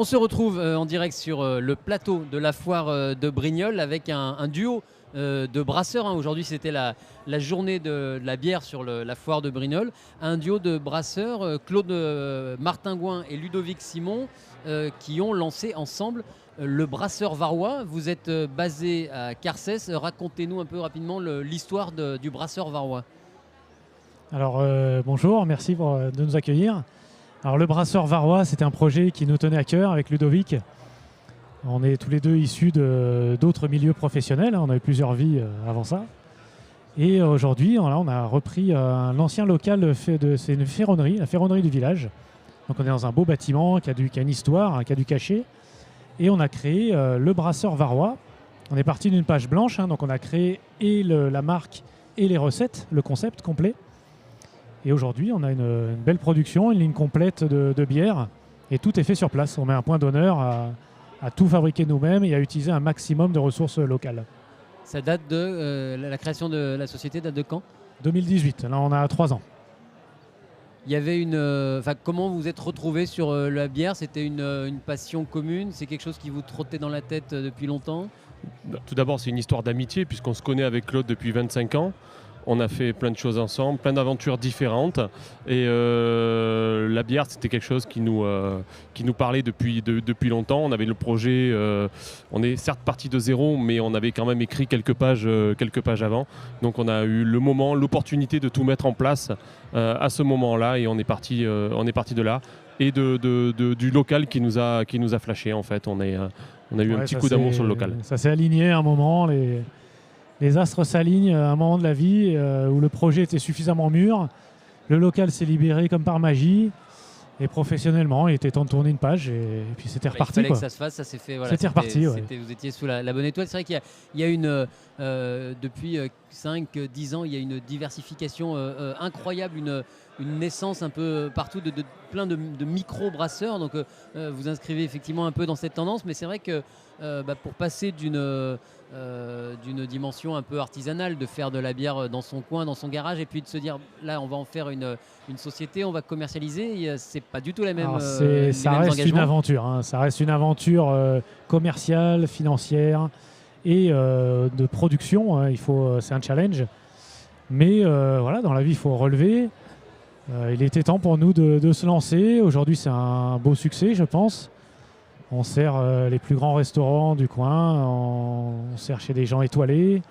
On se retrouve en direct sur le plateau de la foire de Brignoles avec un duo de brasseurs. Aujourd'hui, c'était la journée de la bière sur la foire de Brignoles. Un duo de brasseurs, Claude Martingouin et Ludovic Simon, qui ont lancé ensemble le Brasseur Varois. Vous êtes basé à Carcès. Racontez-nous un peu rapidement l'histoire du Brasseur Varois. Alors bonjour, merci de nous accueillir. Alors le Brasseur Varois, c'était un projet qui nous tenait à cœur avec Ludovic. On est tous les deux issus d'autres milieux professionnels, on avait plusieurs vies avant ça. Et aujourd'hui, on a repris un ancien local, c'est une ferronnerie, la ferronnerie du village. Donc on est dans un beau bâtiment qui a une histoire, qui a du cachet. Et on a créé le Brasseur Varois. On est parti d'une page blanche, donc on a créé et la marque et les recettes, le concept complet. Et aujourd'hui, on a une belle production, une ligne complète de bière. Et tout est fait sur place. On met un point d'honneur à tout fabriquer nous-mêmes et à utiliser un maximum de ressources locales. Ça date de la création de la société date de quand? 2018, là on a 3 ans. Il y avait comment vous vous êtes retrouvés sur la bière? C'était une passion commune? C'est quelque chose qui vous trottait dans la tête depuis longtemps? Tout d'abord, c'est une histoire d'amitié puisqu'on se connaît avec Claude depuis 25 ans. On a fait plein de choses ensemble, plein d'aventures différentes. Et la bière, c'était quelque chose qui nous parlait depuis longtemps. On avait le projet, on est certes parti de zéro, mais on avait quand même écrit quelques pages avant. Donc on a eu l'opportunité de tout mettre en place à ce moment-là. Et on est parti de là. Et du local qui nous a flashé, en fait. On a eu un petit coup d'amour sur le local. Ça s'est aligné à un moment. Les astres s'alignent à un moment de la vie où le projet était suffisamment mûr. Le local s'est libéré comme par magie. Et professionnellement, il était temps de tourner une page et puis c'était reparti. Il fallait que ça se fasse, ça s'est fait. Voilà, c'était reparti. Ouais. Vous étiez sous la bonne étoile. C'est vrai qu'il y a depuis 5-10 ans, il y a une diversification incroyable, une naissance un peu partout de plein de micro-brasseurs. Donc vous inscrivez effectivement un peu dans cette tendance, mais c'est vrai que pour passer d'une dimension un peu artisanale, de faire de la bière dans son coin, dans son garage, et puis de se dire là on va en faire une société, on va commercialiser, c'est pas du tout la même. Ça reste une aventure, ça reste une aventure commerciale, financière et de production. C'est un challenge, mais voilà, dans la vie il faut relever. Il était temps pour nous de se lancer. Aujourd'hui c'est un beau succès, je pense. On sert les plus grands restaurants du coin, on sert chez des gens étoilés.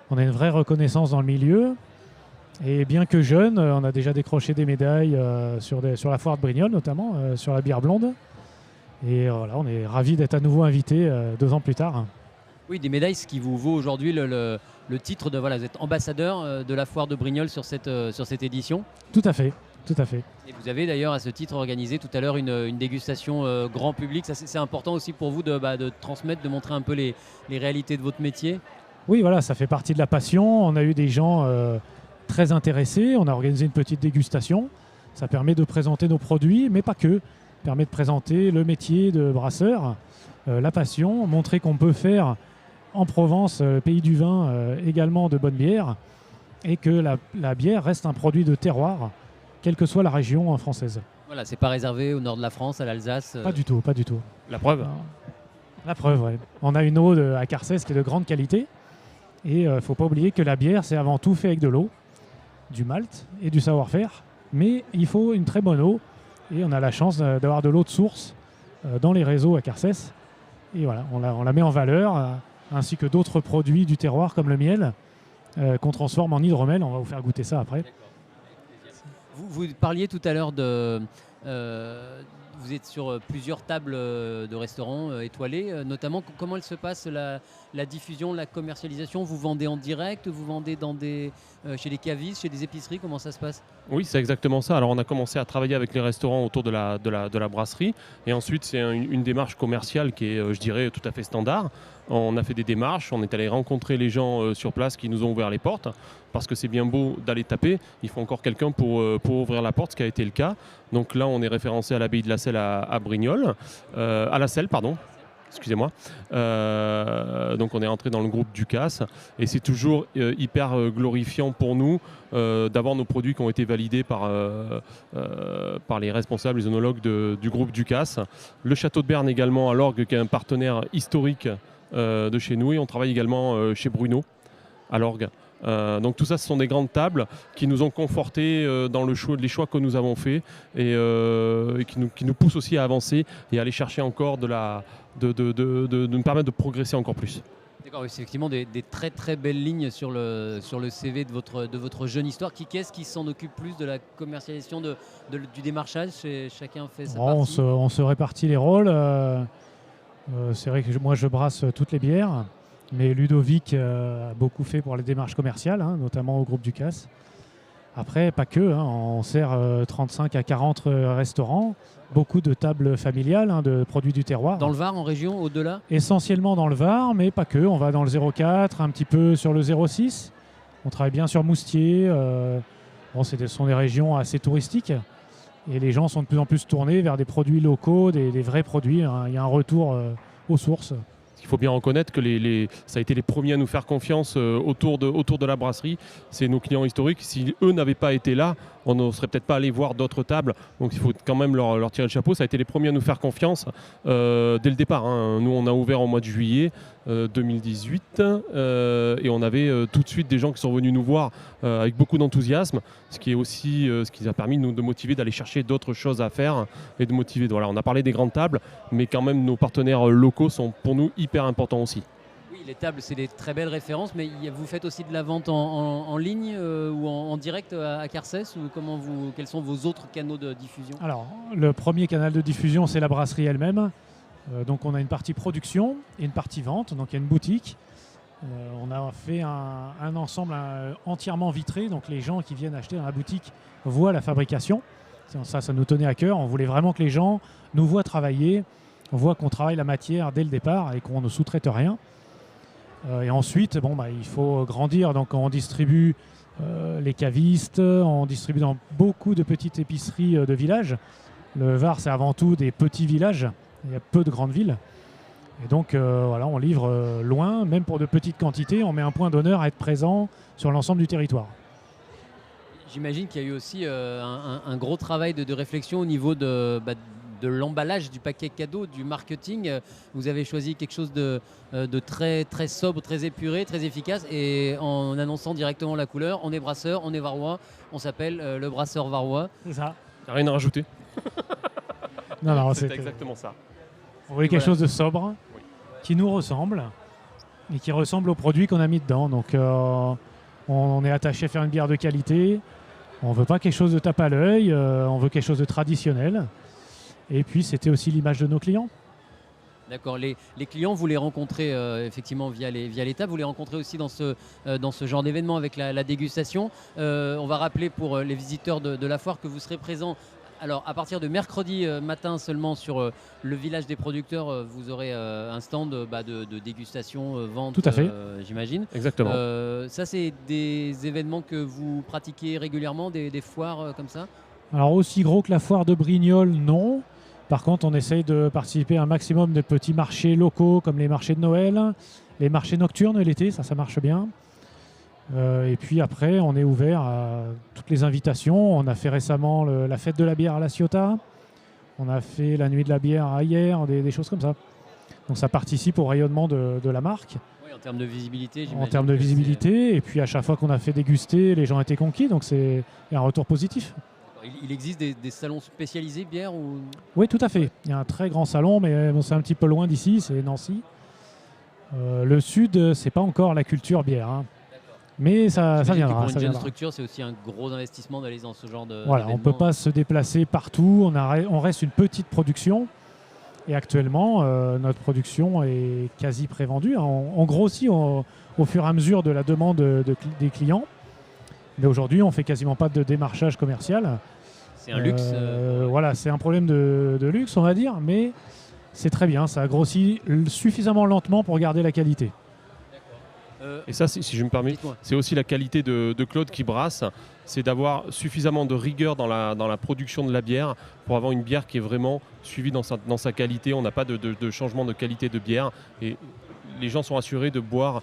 On a une vraie reconnaissance dans le milieu. Et bien que jeune, on a déjà décroché des médailles sur la foire de Brignoles, notamment sur la bière blonde. Et voilà, on est ravis d'être à nouveau invités 2 ans plus tard. Oui, des médailles, ce qui vous vaut aujourd'hui le titre de vous êtes ambassadeur de la foire de Brignoles sur cette édition. Tout à fait. Tout à fait. Et vous avez d'ailleurs à ce titre organisé tout à l'heure une dégustation grand public. Ça, c'est important aussi pour vous de transmettre, de montrer un peu les réalités de votre métier. Oui, voilà, ça fait partie de la passion. On a eu des gens très intéressés. On a organisé une petite dégustation. Ça permet de présenter nos produits, mais pas que. Ça permet de présenter le métier de brasseur, la passion, montrer qu'on peut faire en Provence, pays du vin, également de bonnes bières, et que la bière reste un produit de terroir, quelle que soit la région française. Voilà, c'est pas réservé au nord de la France, à l'Alsace. Pas du tout, pas du tout. La preuve. La preuve, oui. On a une eau à Carcès qui est de grande qualité. Et il ne faut pas oublier que la bière, c'est avant tout fait avec de l'eau, du malt et du savoir-faire. Mais il faut une très bonne eau. Et on a la chance d'avoir de l'eau de source dans les réseaux à Carcès. Et voilà, on la met en valeur, ainsi que d'autres produits du terroir comme le miel, qu'on transforme en hydromel. On va vous faire goûter ça après. Vous parliez tout à l'heure vous êtes sur plusieurs tables de restaurants étoilés, notamment comment elle se passe la diffusion, la commercialisation? Vous vendez en direct, vous vendez chez des cavistes, chez des épiceries, comment ça se passe? Oui, c'est exactement ça. Alors on a commencé à travailler avec les restaurants autour de la brasserie et ensuite c'est une démarche commerciale qui est, je dirais, tout à fait standard. On a fait des démarches, on est allé rencontrer les gens sur place qui nous ont ouvert les portes parce que c'est bien beau d'aller taper, il faut encore quelqu'un pour ouvrir la porte, ce qui a été le cas. Donc là on est référencé à l'abbaye de la Selle à Brignoles, à la Selle pardon. excusez-moi. Donc on est entré dans le groupe Ducasse et c'est toujours hyper glorifiant pour nous d'avoir nos produits qui ont été validés par les responsables, les œnologues du groupe Ducasse. Le château de Berne également à l'Orgue, qui est un partenaire historique de chez nous, et on travaille également chez Bruno à l'Orgue. Donc tout ça, ce sont des grandes tables qui nous ont confortés dans les choix que nous avons faits et qui nous poussent aussi à avancer et à aller chercher encore de nous permettre de progresser encore plus. D'accord, oui, c'est effectivement des très très belles lignes sur le CV de votre jeune histoire. Qui est-ce qui s'en occupe plus de la commercialisation du démarchage? Chacun fait sa partie. On se répartit les rôles. C'est vrai que moi je brasse toutes les bières, mais Ludovic a beaucoup fait pour les démarches commerciales, notamment au groupe Ducasse. Après, pas que, on sert 35 à 40 restaurants, beaucoup de tables familiales de produits du terroir. Dans le Var, en région, au-delà? Essentiellement dans le Var, mais pas que. On va dans le 04, un petit peu sur le 06. On travaille bien sur Moustier. Ce sont des régions assez touristiques. Et les gens sont de plus en plus tournés vers des produits locaux, des vrais produits. Il y a un retour aux sources. Il faut bien reconnaître que ça a été les premiers à nous faire confiance autour de la brasserie. C'est nos clients historiques. Si eux n'avaient pas été là, on ne serait peut-être pas allé voir d'autres tables. Donc il faut quand même leur tirer le chapeau. Ça a été les premiers à nous faire confiance dès le départ. Nous, on a ouvert au mois de juillet 2018 et on avait tout de suite des gens qui sont venus nous voir avec beaucoup d'enthousiasme, ce qui est aussi ce qui nous a permis de motiver d'aller chercher d'autres choses à faire et de motiver. Voilà, on a parlé des grandes tables, mais quand même nos partenaires locaux sont pour nous hyper importants aussi. Oui, les tables, c'est des très belles références, mais vous faites aussi de la vente en ligne ou en direct à Carcès, ou quels sont vos autres canaux de diffusion? Alors, le premier canal de diffusion, c'est la brasserie elle-même. Donc on a une partie production et une partie vente, donc il y a une boutique. On a fait un ensemble entièrement vitré, donc les gens qui viennent acheter dans la boutique voient la fabrication. Ça nous tenait à cœur, on voulait vraiment que les gens nous voient travailler, on voit qu'on travaille la matière dès le départ et qu'on ne sous-traite rien. Et ensuite, il faut grandir, donc on distribue les cavistes, on distribue dans beaucoup de petites épiceries de villages. Le Var, c'est avant tout des petits villages. Il y a peu de grandes villes. Et donc, on livre loin, même pour de petites quantités. On met un point d'honneur à être présent sur l'ensemble du territoire. J'imagine qu'il y a eu aussi un gros travail de réflexion au niveau de l'emballage du paquet cadeau, du marketing. Vous avez choisi quelque chose de très, très sobre, très épuré, très efficace. Et en annonçant directement la couleur, on est brasseur, on est varois, on s'appelle le brasseur varois. C'est ça. Il n'y a rien à rajouter. Non, c'est exactement ça. On voulait quelque chose de sobre, qui nous ressemble et qui ressemble aux produits qu'on a mis dedans. Donc on est attaché à faire une bière de qualité. On ne veut pas quelque chose de tape à l'œil, on veut quelque chose de traditionnel. Et puis c'était aussi l'image de nos clients. D'accord. Les clients, vous les rencontrez effectivement via les tables. Vous les rencontrez aussi dans ce genre d'événement avec la dégustation. On va rappeler pour les visiteurs de la foire que vous serez présents. Alors, à partir de mercredi matin seulement sur le village des producteurs, vous aurez un stand de dégustation, vente, tout à fait. J'imagine. Exactement. Ça, c'est des événements que vous pratiquez régulièrement, des foires comme ça? Alors, aussi gros que la foire de Brignoles, non. Par contre, on essaye de participer à un maximum de petits marchés locaux, comme les marchés de Noël, les marchés nocturnes l'été, ça marche bien. Et puis après, on est ouvert à toutes les invitations. On a fait récemment la fête de la bière à La Ciotat. On a fait la nuit de la bière à Hyères, des choses comme ça. Donc ça participe au rayonnement de la marque. Oui, en termes de visibilité, j'imagine. En termes de visibilité. Et puis à chaque fois qu'on a fait déguster, les gens étaient conquis. Donc il y a un retour positif. Il existe des salons spécialisés bière ou... Oui, tout à fait. Il y a un très grand salon, mais c'est un petit peu loin d'ici, c'est Nancy. Le sud, c'est pas encore la culture bière. Mais ça viendra. Pour une jeune structure, c'est aussi un gros investissement d'aller dans ce genre de. Voilà, on ne peut pas se déplacer partout. On reste une petite production. Et actuellement, notre production est quasi prévendue. On grossit au fur et à mesure de la demande des clients. Mais aujourd'hui, on ne fait quasiment pas de démarchage commercial. C'est un luxe. Voilà, c'est un problème de luxe, on va dire. Mais c'est très bien. Ça grossit suffisamment lentement pour garder la qualité. Et ça, si je me permets, Dites-moi. c'est aussi la qualité de Claude qui brasse, c'est d'avoir suffisamment de rigueur dans la production de la bière pour avoir une bière qui est vraiment suivie dans sa qualité. On n'a pas de changement de qualité de bière et les gens sont assurés d'avoir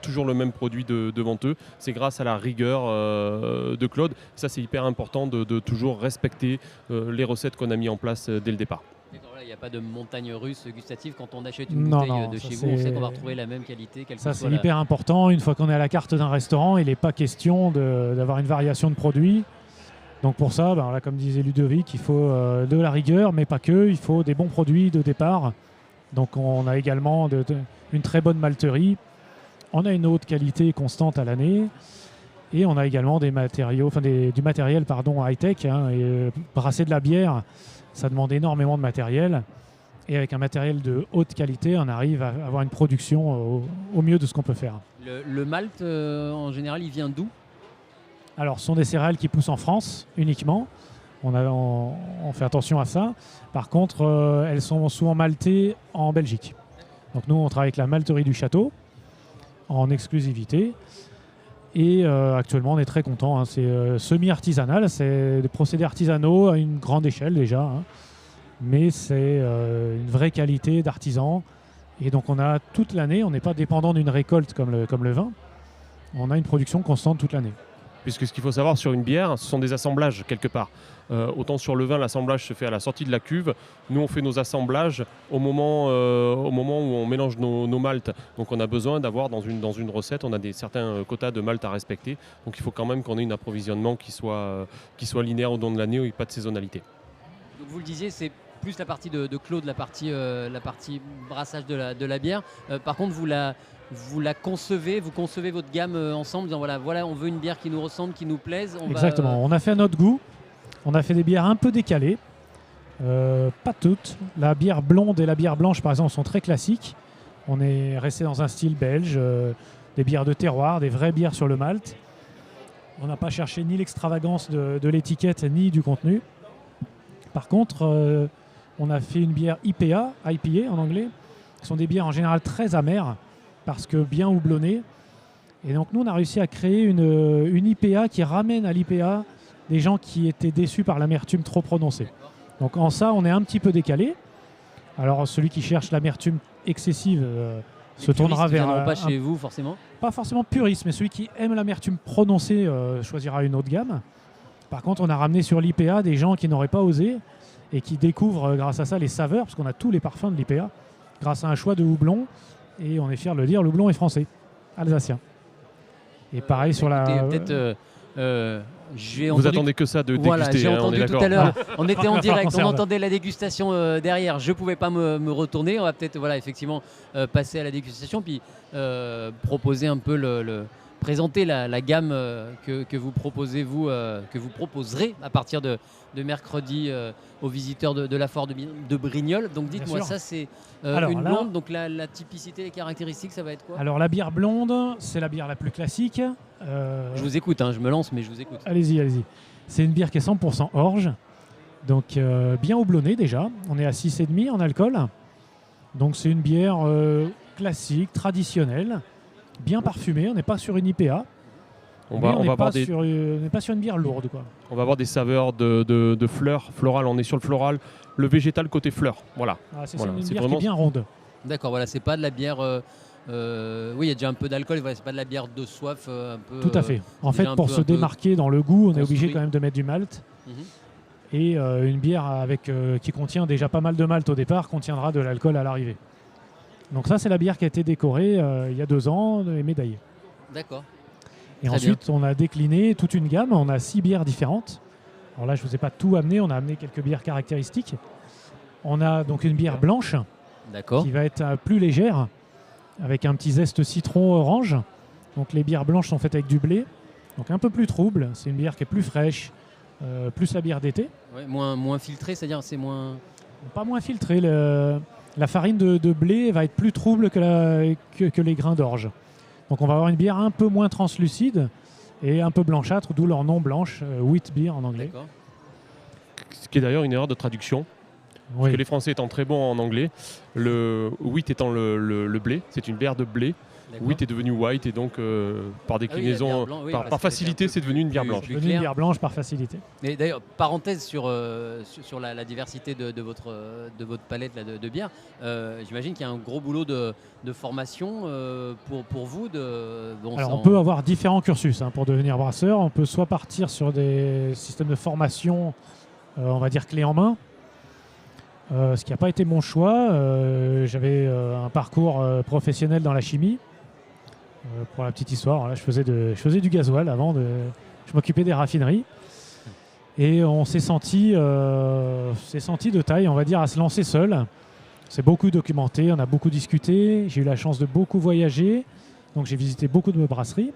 toujours le même produit devant eux. C'est grâce à la rigueur de Claude. Ça, c'est hyper important de toujours respecter les recettes qu'on a mis en place dès le départ. Il n'y a pas de montagne russe gustative quand on achète une Non, bouteille non, de ça chez vous. On sait qu'on va retrouver la même qualité. Ça, c'est hyper important. Une fois qu'on est à la carte d'un restaurant, il n'est pas question d'avoir une variation de produits. Donc pour ça, là, comme disait Ludovic, il faut de la rigueur, mais pas que. Il faut des bons produits de départ. Donc on a également une très bonne malterie. On a une haute qualité constante à l'année. Et on a également du matériel high-tech. Et brasser de la bière, ça demande énormément de matériel. Et avec un matériel de haute qualité, on arrive à avoir une production au mieux de ce qu'on peut faire. Le malt, en général, il vient d'où? Alors, ce sont des céréales qui poussent en France uniquement. On fait attention à ça. Par contre, elles sont souvent maltées en Belgique. Donc nous, on travaille avec la malterie du Château en exclusivité. Et actuellement, on est très content. C'est semi-artisanal, c'est des procédés artisanaux à une grande échelle déjà. Mais c'est une vraie qualité d'artisan. Et donc on a toute l'année, on n'est pas dépendant d'une récolte comme le vin. On a une production constante toute l'année. Puisque ce qu'il faut savoir sur une bière, ce sont des assemblages quelque part. Autant sur le vin, l'assemblage se fait à la sortie de la cuve. Nous, on fait nos assemblages au moment où on mélange nos maltes. Donc on a besoin d'avoir dans une recette, on a certains quotas de malt à respecter. Donc il faut quand même qu'on ait un approvisionnement qui soit linéaire au long de l'année où il n'y a pas de saisonnalité. Donc vous le disiez, c'est plus la partie de Claude, la partie brassage de la bière. Par contre, vous la concevez, vous concevez votre gamme ensemble, en disant voilà, on veut une bière qui nous ressemble, qui nous plaise. Exactement, on a fait à notre goût. On a fait des bières un peu décalées, pas toutes. La bière blonde et la bière blanche, par exemple, sont très classiques. On est resté dans un style belge, des bières de terroir, des vraies bières sur le malt. On n'a pas cherché ni l'extravagance de l'étiquette, ni du contenu. Par contre, on a fait une bière IPA en anglais. Ce sont des bières en général très amères, parce que bien houblonnées. Et donc nous, on a réussi à créer une IPA qui ramène à l'IPA des gens qui étaient déçus par l'amertume trop prononcée. Donc en ça, on est un petit peu décalé. Alors celui qui cherche l'amertume excessive se tournera vers... pas chez vous, forcément. Pas forcément puriste, mais celui qui aime l'amertume prononcée choisira une autre gamme. Par contre, on a ramené sur l'IPA des gens qui n'auraient pas osé et qui découvrent grâce à ça les saveurs, parce qu'on a tous les parfums de l'IPA, grâce à un choix de houblon. Et on est fiers de le dire, le houblon est français, alsacien. Et pareil sur la... Vous attendez que ça de déguster, voilà, j'ai entendu on est tout d'accord. à l'heure, on était en direct, on entendait la dégustation derrière, je ne pouvais pas me retourner, on va peut-être effectivement passer à la dégustation, puis proposer un peu présenter la gamme que vous proposez, que vous proposerez à partir de mercredi aux visiteurs de la foire de Brignoles. Donc dites-moi, ça c'est une blonde, donc la typicité, les caractéristiques, ça va être quoi? Alors la bière blonde, c'est la bière la plus classique. Je vous écoute, je me lance, mais je vous écoute. Allez-y. C'est une bière qui est 100% orge, donc bien houblonnée déjà. On est à 6,5 en alcool. Donc c'est une bière classique, traditionnelle, bien parfumée. On n'est pas sur une IPA. On n'est pas sur une bière lourde, quoi. On va avoir des saveurs de fleurs florales. On est sur le floral, le végétal côté fleurs. Voilà. C'est une bière qui est bien ronde. D'accord, voilà, c'est pas de la bière. Oui, il y a déjà un peu d'alcool. Voilà, c'est pas de la bière de soif. Un peu, tout à fait. En fait, pour se démarquer dans le goût, on est obligé quand même de mettre du malt. Et une bière qui contient déjà pas mal de malt au départ contiendra de l'alcool à l'arrivée. Donc ça, c'est la bière qui a été décorée il y a 2 ans et médaillée. D'accord. Et ensuite, on a décliné toute une gamme. On a 6 bières différentes. Alors là, je ne vous ai pas tout amené. On a amené quelques bières caractéristiques. On a donc une bière blanche qui va être plus légère, avec un petit zeste citron-orange. Donc les bières blanches sont faites avec du blé, donc un peu plus trouble. C'est une bière qui est plus fraîche, plus la bière d'été. Ouais, moins filtrée, c'est-à-dire c'est moins... Pas moins filtrée. La farine de blé va être plus trouble que les grains d'orge. Donc on va avoir une bière un peu moins translucide et un peu blanchâtre, d'où leur nom blanche, wheat beer en anglais. D'accord. Ce qui est d'ailleurs une erreur de traduction. Oui. Parce que les Français étant très bons en anglais, le wheat étant le blé, c'est une bière de blé. D'accord. Wheat est devenu white et donc par déclinaison, bière blanc, oui, parce par que facilité, c'était un c'est peu devenu une bière plus- blanche. plus Devenu une clair. bière blanche par facilité. Mais d'ailleurs, parenthèse sur la diversité de votre palette là, de bières, j'imagine qu'il y a un gros boulot de formation pour vous. Bon, Alors ça, on peut avoir différents cursus pour devenir brasseur. On peut soit partir sur des systèmes de formation, on va dire clé en main, ce qui n'a pas été mon choix. J'avais un parcours professionnel dans la chimie. Pour la petite histoire, là, je faisais du gasoil avant, je m'occupais des raffineries. Et on s'est senti de taille, on va dire, à se lancer seul. C'est beaucoup documenté, on a beaucoup discuté. J'ai eu la chance de beaucoup voyager, donc j'ai visité beaucoup de brasseries.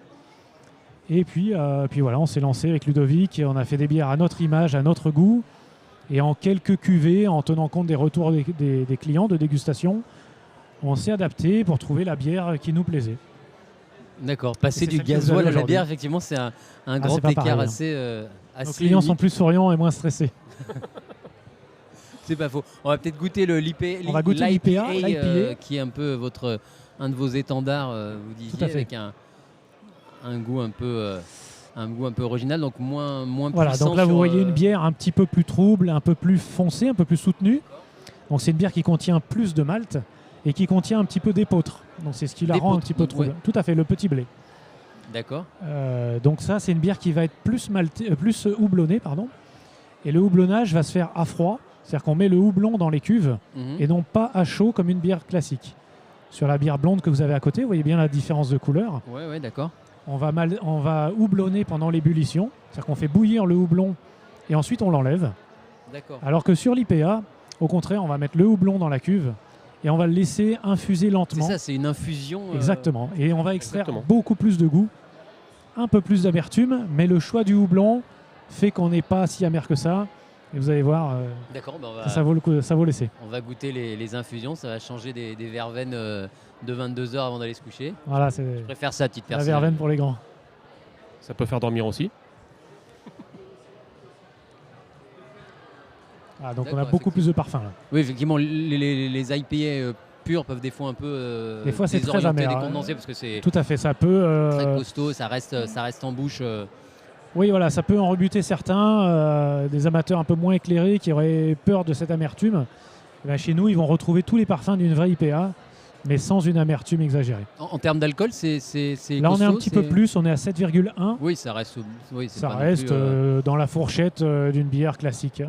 Et puis voilà, on s'est lancé avec Ludovic et on a fait des bières à notre image, à notre goût. Et en quelques cuvées, en tenant compte des retours des clients de dégustation, on s'est adapté pour trouver la bière qui nous plaisait. D'accord, passer Et c'est du celle que vous gasoil avez à la aujourd'hui. bière, effectivement, c'est un grand c'est pas écart pareil, hein. assez Nos clients sont unique. plus souriants et moins stressés. C'est pas faux. On va peut-être goûter On va goûter l'IPA, qui est un peu un de vos étendards, vous Tout disiez, à fait. avec un goût un peu original, donc moins Voilà, puissant. donc là vous sur, voyez une bière un petit peu plus trouble, un peu plus foncée, un peu plus soutenue. Donc c'est une bière qui contient plus de malt et qui contient un petit peu d'épeautre. Donc c'est ce qui la rend un D'épeautre, petit peu trouble. ouais. Tout à fait, le petit blé. D'accord. Donc ça c'est une bière qui va être plus houblonnée, pardon. Et le houblonnage va se faire à froid, c'est-à-dire qu'on met le houblon dans les cuves Mhm. et non pas à chaud comme une bière classique. Sur la bière blonde que vous avez à côté, vous voyez bien la différence de couleur. Ouais, d'accord. On va houblonner pendant l'ébullition, c'est-à-dire qu'on fait bouillir le houblon et ensuite on l'enlève. D'accord. Alors que sur l'IPA, au contraire, on va mettre le houblon dans la cuve et on va le laisser infuser C'est lentement. ça, c'est une infusion. Exactement. Et on va extraire Exactement. beaucoup plus de goût, un peu plus d'amertume, mais le choix du houblon fait qu'on n'est pas si amer que ça. Et vous allez voir, D'accord, ben ça vaut le coup, ça vaut l'essai. on va goûter les infusions, ça va changer des verveines de 22 heures avant d'aller se coucher. Voilà, c'est Je préfère ça à titre la personnel. verveine pour les grands. Ça peut faire dormir aussi. Ah, donc on a D'accord, beaucoup plus de parfum là. Oui, effectivement, les IPA purs peuvent des fois un peu Des fois, c'est très désorienter, amer, décondenser, parce que c'est Tout à fait, ça peut. très costaud, ça reste en bouche. Oui, voilà, ça peut en rebuter certains, des amateurs un peu moins éclairés qui auraient peur de cette amertume. Eh ben, chez nous, ils vont retrouver tous les parfums d'une vraie IPA, mais sans une amertume exagérée. En termes d'alcool, c'est Là, on est un costaud, petit peu plus, on est à 7,1. Oui, ça reste. Oui, c'est Ça pas non reste plus, dans la fourchette d'une bière classique.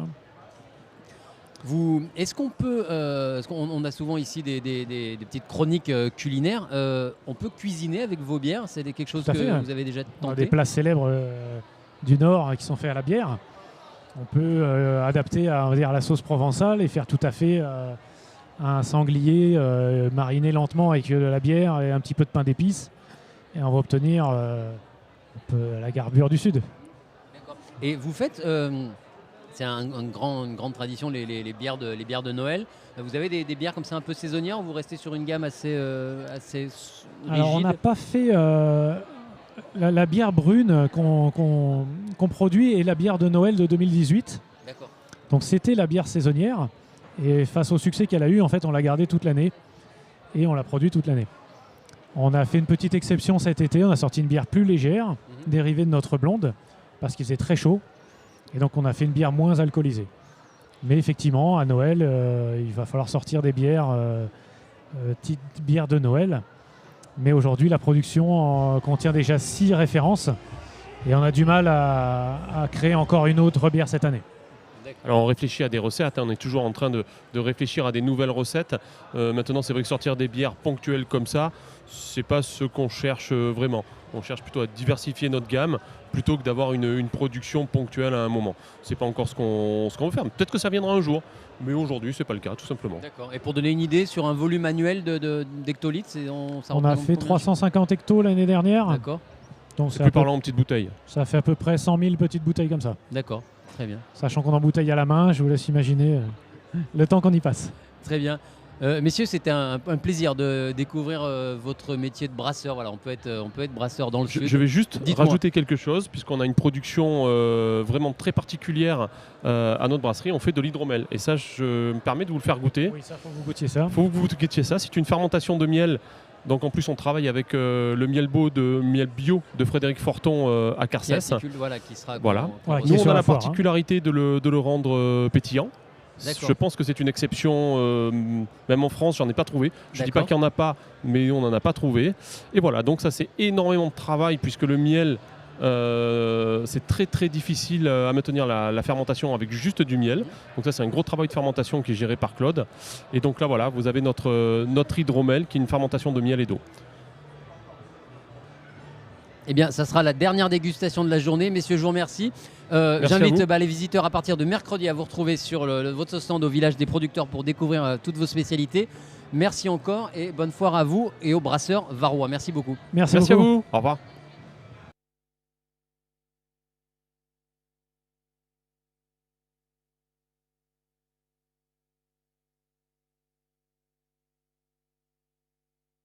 Est-ce qu'on peut, parce qu'on a souvent ici des petites chroniques culinaires, on peut cuisiner avec vos bières? C'est quelque chose Tout à que fait, ouais. vous avez déjà On a tenté? des plats célèbres du Nord qui sont faits à la bière. On peut adapter on va dire, à la sauce provençale et faire tout à fait un sanglier mariné lentement avec de la bière et un petit peu de pain d'épices. Et on va obtenir la garbure du Sud. D'accord. Et vous faites, c'est une grande tradition, les bières de Noël. Vous avez des bières comme ça un peu saisonnières, ou vous restez sur une gamme assez rigide? Alors on n'a pas fait la bière brune qu'on produit et la bière de Noël de 2018. D'accord. Donc c'était la bière saisonnière et face au succès qu'elle a eu, en fait, on l'a gardée toute l'année et on l'a produit toute l'année. On a fait une petite exception cet été, on a sorti une bière plus légère, dérivée de notre blonde, parce qu'il faisait très chaud et donc on a fait une bière moins alcoolisée. Mais effectivement, à Noël, il va falloir sortir des bières, petites bières de Noël. Mais aujourd'hui, la production contient déjà 6 références et on a du mal à créer encore une autre bière cette année. Alors on réfléchit à des recettes, on est toujours en train de réfléchir à des nouvelles recettes. Maintenant, c'est vrai que sortir des bières ponctuelles comme ça, c'est pas ce qu'on cherche vraiment. On cherche plutôt à diversifier notre gamme plutôt que d'avoir une production ponctuelle à un moment. C'est pas encore ce qu'on veut faire. Peut-être que ça viendra un jour, mais aujourd'hui, c'est pas le cas, tout simplement. D'accord. Et pour donner une idée sur un volume annuel d'hectolitres, ça On a représente fait combien? 350 hectos l'année dernière. D'accord. Donc C'est plus parlant en petites bouteilles. ça fait à peu près 100 000 petites bouteilles comme ça. D'accord. Très bien. Sachant qu'on embouteille à la main, je vous laisse imaginer le temps qu'on y passe. Très bien. Messieurs, c'était un plaisir de découvrir votre métier de brasseur. Voilà, on peut être brasseur dans le sud. Je vais juste Dites-moi. rajouter quelque chose, puisqu'on a une production vraiment très particulière à notre brasserie. On fait de l'hydromel. Et ça, je me permets de vous le faire goûter. Oui, ça, faut que vous goûtiez ça. Il faut que vous goûtiez ça. C'est une fermentation de miel Donc en plus on travaille avec le miel bio de Frédéric Forton à Carcès. Voilà, qui sera Voilà. Ouais, qui Nous est on sur a la la foire, particularité de le rendre pétillant. D'accord. Je pense que c'est une exception, même en France, j'en ai pas trouvé. Je ne dis pas D'accord. qu'il n'y en a pas, mais on n'en a pas trouvé. Et voilà, donc ça c'est énormément de travail puisque le miel, c'est très très difficile à maintenir la fermentation avec juste du miel. Donc ça c'est un gros travail de fermentation qui est géré par Claude. Et donc là voilà, vous avez notre hydromel qui est une fermentation de miel et d'eau. Eh bien, ça sera la dernière dégustation de la journée. Messieurs, je vous remercie. Merci à J'invite vous. les visiteurs à partir de mercredi à vous retrouver sur votre stand au village des producteurs pour découvrir toutes vos spécialités. Merci encore et bonne foire à vous et aux brasseurs varois. Merci beaucoup. Merci Merci à beaucoup. vous. Au revoir.